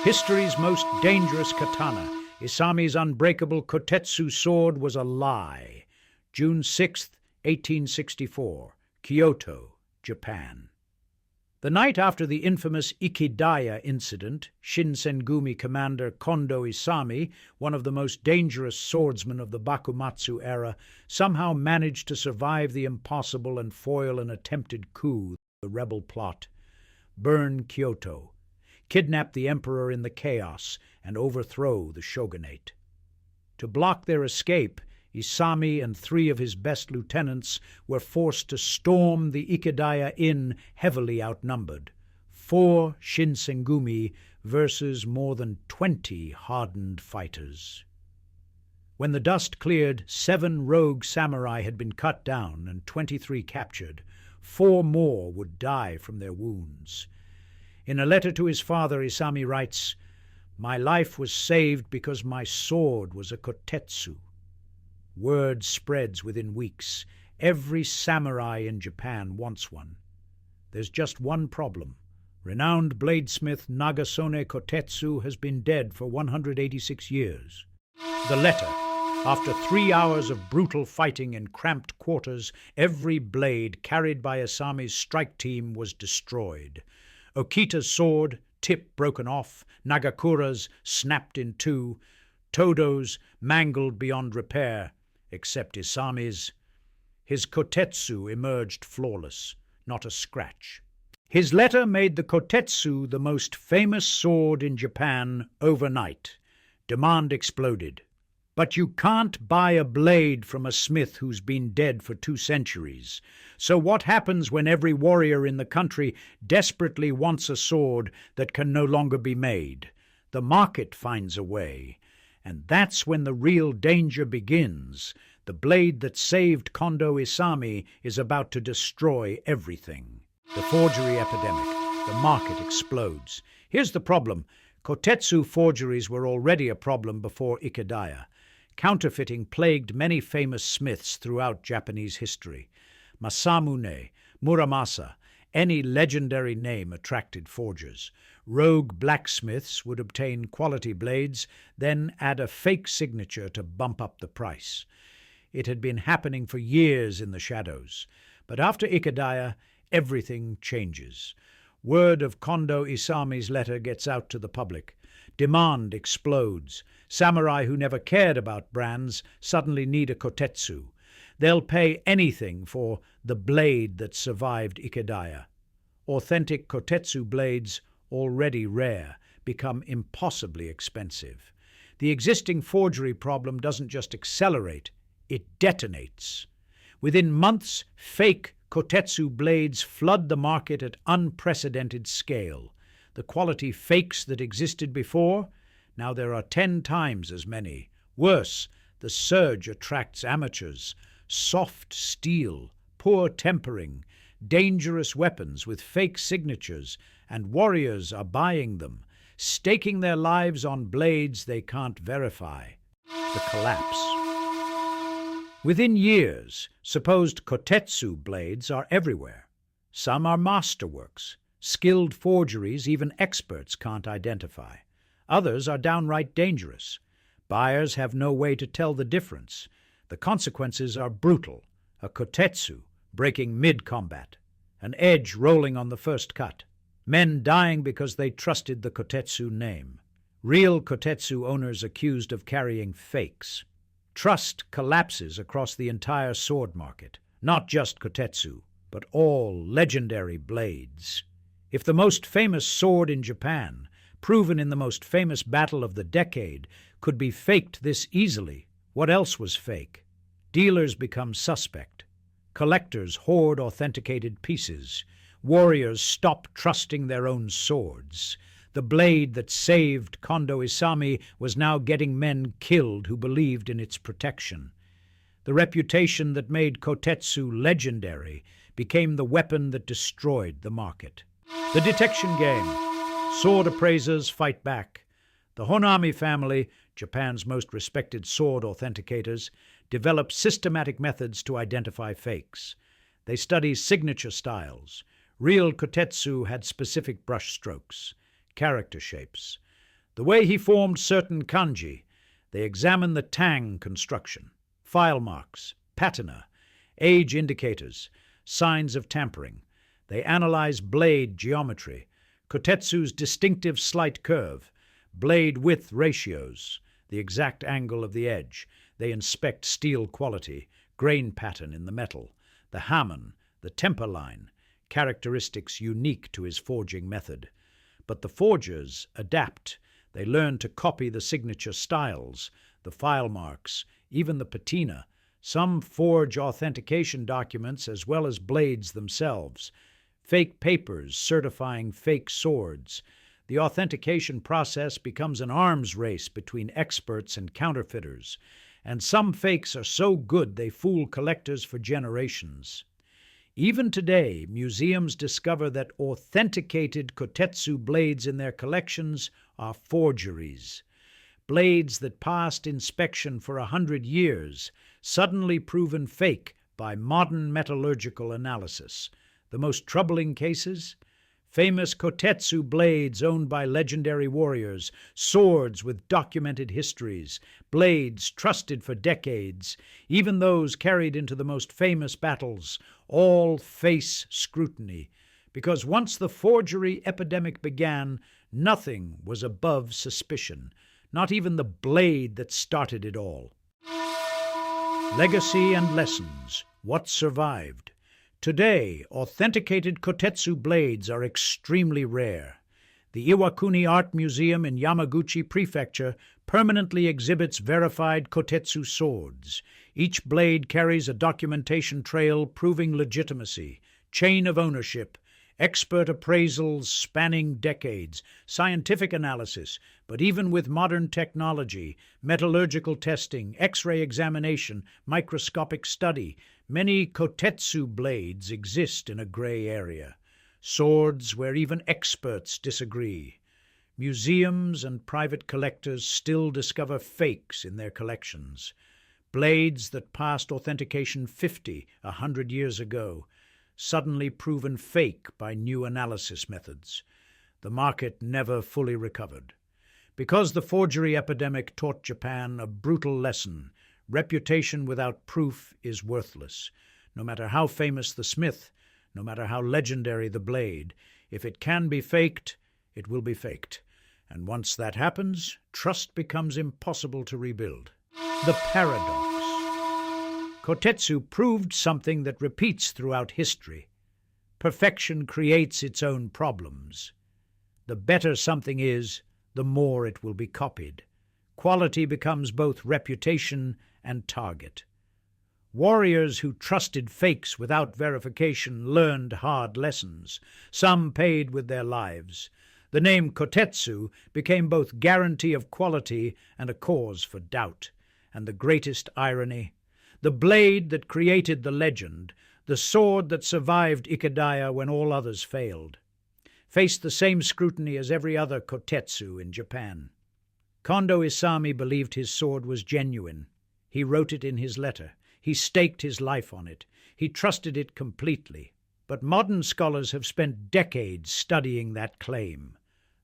History's most dangerous katana, Isami's unbreakable Kotetsu sword, was a lie. June 6, 1864, Kyoto, Japan. The night after the infamous Ikedaya Incident, Shinsengumi commander Kondo Isami, one of the most dangerous swordsmen of the Bakumatsu era, somehow managed to survive the impossible and foil an attempted coup, the rebel plot. Burn Kyoto, kidnap the emperor in the chaos, and overthrow the shogunate. To block their escape, Isami and 3 of his best lieutenants were forced to storm the Ikedaya Inn, heavily outnumbered. 4 Shinsengumi versus more than 20 hardened fighters. When the dust cleared, 7 rogue samurai had been cut down and 23 captured. 4 more would die from their wounds. In a letter to his father, Isami writes, "My life was saved because my sword was a kotetsu." Word spreads within weeks. Every samurai in Japan wants one. There's just one problem. Renowned bladesmith Nagasone Kotetsu has been dead for 186 years. The letter. After 3 hours of brutal fighting in cramped quarters, every blade carried by Isami's strike team was destroyed. Okita's sword, tip broken off, Nagakura's snapped in 2, Todo's mangled beyond repair, except Isami's. His kotetsu emerged flawless, not a scratch. His letter made the kotetsu the most famous sword in Japan overnight. Demand exploded. But you can't buy a blade from a smith who's been dead for 2 centuries. So what happens when every warrior in the country desperately wants a sword that can no longer be made? The market finds a way. And that's when the real danger begins. The blade that saved Kondo Isami is about to destroy everything. The forgery epidemic. The market explodes. Here's the problem. Kotetsu forgeries were already a problem before Ikedaya. Counterfeiting plagued many famous smiths throughout Japanese history. Masamune, Muramasa, any legendary name attracted forgers. Rogue blacksmiths would obtain quality blades, then add a fake signature to bump up the price. It had been happening for years in the shadows. But after Ikedaya, everything changes. Word of Kondo Isami's letter gets out to the public. Demand explodes. Samurai who never cared about brands suddenly need a kotetsu. They'll pay anything for the blade that survived Ikedaya. Authentic kotetsu blades, already rare, become impossibly expensive. The existing forgery problem doesn't just accelerate, it detonates. Within months, fake kotetsu blades flood the market at unprecedented scale. The quality fakes that existed before, now there are 10 times as many. Worse, the surge attracts amateurs. Soft steel, poor tempering, dangerous weapons with fake signatures, and warriors are buying them, staking their lives on blades they can't verify. The collapse. Within years, supposed kotetsu blades are everywhere. Some are masterworks. Skilled forgeries even experts can't identify. Others are downright dangerous. Buyers have no way to tell the difference. The consequences are brutal. A kotetsu breaking mid-combat. An edge rolling on the first cut. Men dying because they trusted the kotetsu name. Real kotetsu owners accused of carrying fakes. Trust collapses across the entire sword market. Not just kotetsu, but all legendary blades. If the most famous sword in Japan, proven in the most famous battle of the decade, could be faked this easily, what else was fake? Dealers become suspect. Collectors hoard authenticated pieces. Warriors stop trusting their own swords. The blade that saved Kondo Isami was now getting men killed who believed in its protection. The reputation that made kotetsu legendary became the weapon that destroyed the market. The detection game. Sword appraisers fight back. The Honami family, Japan's most respected sword authenticators, developed systematic methods to identify fakes. They study signature styles. Real kotetsu had specific brush strokes, character shapes. The way he formed certain kanji, they examine the tang construction, file marks, patina, age indicators, signs of tampering. They analyze blade geometry, kotetsu's distinctive slight curve, blade width ratios, the exact angle of the edge. They inspect steel quality, grain pattern in the metal, the hamon, the temper line, characteristics unique to his forging method. But the forgers adapt. They learn to copy the signature styles, the file marks, even the patina. Some forge authentication documents as well as blades themselves, fake papers certifying fake swords. The authentication process becomes an arms race between experts and counterfeiters, and some fakes are so good they fool collectors for generations. Even today, museums discover that authenticated kotetsu blades in their collections are forgeries. Blades that passed inspection for 100 years, suddenly proven fake by modern metallurgical analysis. The most troubling cases? Famous kotetsu blades owned by legendary warriors, swords with documented histories, blades trusted for decades, even those carried into the most famous battles, all face scrutiny. Because once the forgery epidemic began, nothing was above suspicion, not even the blade that started it all. Legacy and lessons. What survived? Today, authenticated kotetsu blades are extremely rare. The Iwakuni Art Museum in Yamaguchi Prefecture permanently exhibits verified kotetsu swords. Each blade carries a documentation trail proving legitimacy, chain of ownership, expert appraisals spanning decades, scientific analysis, but even with modern technology, metallurgical testing, X-ray examination, microscopic study, many kotetsu blades exist in a gray area. Swords where even experts disagree. Museums and private collectors still discover fakes in their collections. Blades that passed authentication 50, 100 years ago, suddenly proven fake by new analysis methods. The market never fully recovered. Because the forgery epidemic taught Japan a brutal lesson, reputation without proof is worthless. No matter how famous the smith, no matter how legendary the blade, if it can be faked, it will be faked. And once that happens, trust becomes impossible to rebuild. The paradox. Kotetsu proved something that repeats throughout history. Perfection creates its own problems. The better something is, the more it will be copied. Quality becomes both reputation and target. Warriors who trusted fakes without verification learned hard lessons. Some paid with their lives. The name Kotetsu became both guarantee of quality and a cause for doubt. And the greatest irony, the blade that created the legend, the sword that survived Ikedaya when all others failed, faced the same scrutiny as every other kotetsu in Japan. Kondo Isami believed his sword was genuine. He wrote it in his letter. He staked his life on it. He trusted it completely. But modern scholars have spent decades studying that claim.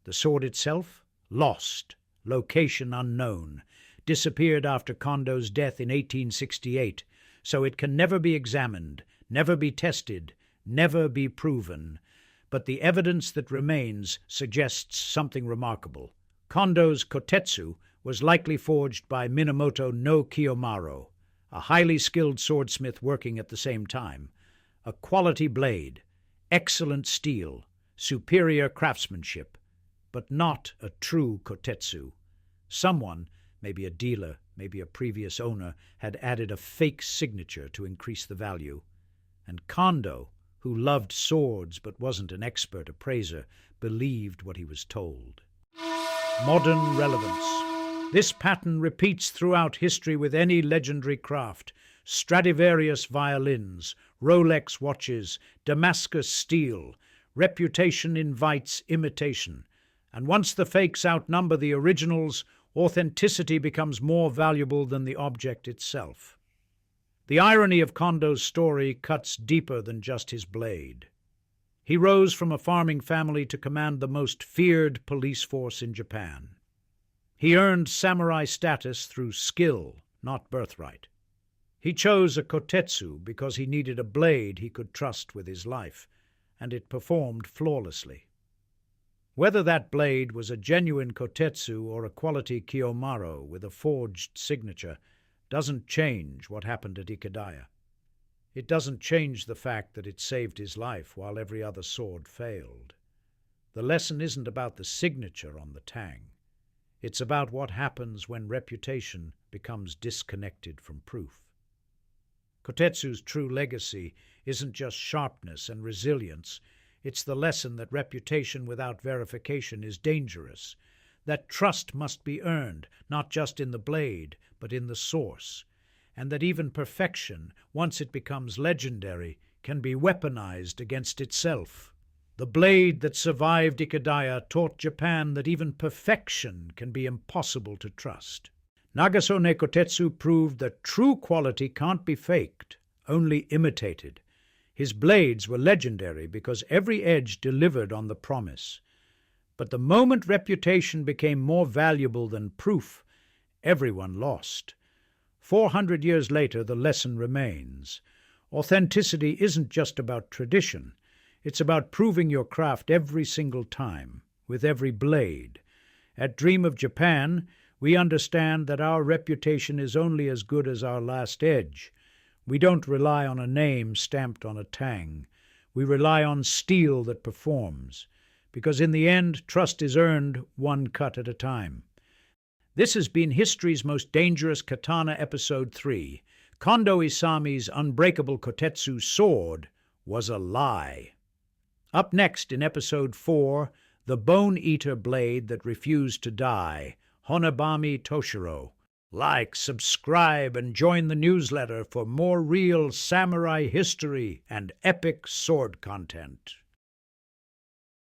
The sword itself? Lost. Location unknown. Disappeared after Kondo's death in 1868, so it can never be examined, never be tested, never be proven. But the evidence that remains suggests something remarkable. Kondo's kotetsu was likely forged by Minamoto no Kiyomaro, a highly skilled swordsmith working at the same time. A quality blade, excellent steel, superior craftsmanship, but not a true kotetsu. Someone, maybe a dealer, maybe a previous owner, had added a fake signature to increase the value. And Kondo, who loved swords but wasn't an expert appraiser, believed what he was told. Modern relevance. This pattern repeats throughout history with any legendary craft. Stradivarius violins, Rolex watches, Damascus steel. Reputation invites imitation. And once the fakes outnumber the originals, authenticity becomes more valuable than the object itself. The irony of Kondo's story cuts deeper than just his blade. He rose from a farming family to command the most feared police force in Japan. He earned samurai status through skill, not birthright. He chose a kotetsu because he needed a blade he could trust with his life, and it performed flawlessly. Whether that blade was a genuine kotetsu or a quality kiyomaro with a forged signature doesn't change what happened at Ikedaya. It doesn't change the fact that it saved his life while every other sword failed. The lesson isn't about the signature on the tang. It's about what happens when reputation becomes disconnected from proof. Kotetsu's true legacy isn't just sharpness and resilience. It's the lesson that reputation without verification is dangerous, that trust must be earned, not just in the blade, but in the source, and that even perfection, once it becomes legendary, can be weaponized against itself. The blade that survived Ikedaya taught Japan that even perfection can be impossible to trust. Nagasone Kotetsu proved that true quality can't be faked, only imitated. His blades were legendary because every edge delivered on the promise. But the moment reputation became more valuable than proof, everyone lost. 400 years later, the lesson remains. Authenticity isn't just about tradition. It's about proving your craft every single time, with every blade. At Dream of Japan, we understand that our reputation is only as good as our last edge. We don't rely on a name stamped on a tang. We rely on steel that performs, because in the end, trust is earned one cut at a time. This has been History's Most Dangerous Katana Episode 3. Kondo Isami's Unbreakable Kotetsu sword was a lie. Up next in Episode 4, the bone-eater blade that refused to die, Honebami Toshiro. Like, subscribe, and join the newsletter for more real samurai history and epic sword content.